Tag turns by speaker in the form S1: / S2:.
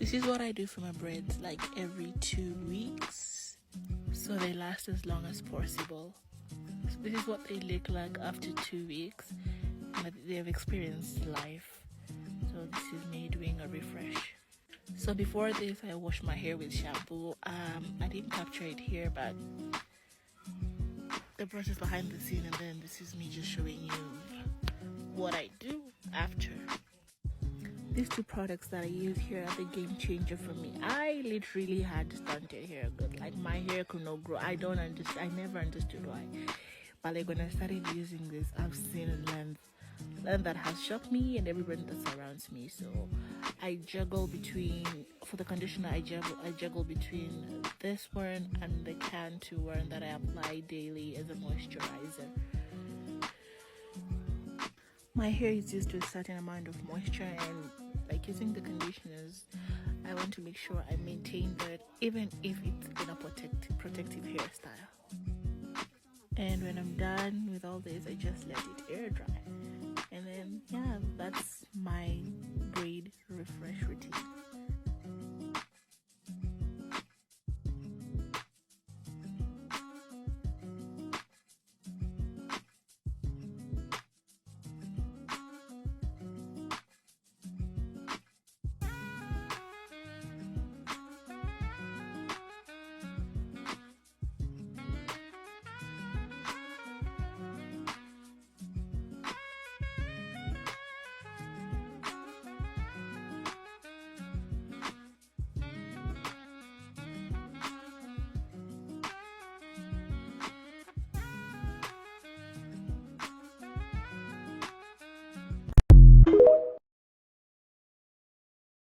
S1: This is what I do for my braids, like every 2 weeks, so they last as long as possible. So this is what they look like after 2 weeks, and they've experienced life. So this is me doing a refresh. So before this, I washed my hair with shampoo. I didn't capture it here, but the process behind the scene, and then this is me just showing you what I do after. These two products that I use here are the game changer for me. I literally had stunted hair good, like my hair could not grow. I never understood why, but like when I started using this, I've seen a length that has shocked me and everybody that surrounds me. So I juggle between, for the conditioner, I juggle between this one and the Cantu one that I apply daily as a moisturizer. My hair is used to a certain amount of moisture, and like using the conditioners, I want to make sure I maintain that even if it's in a protective hairstyle. And when I'm done with all this, I just let it air dry. And then, yeah, that's my braid refresh.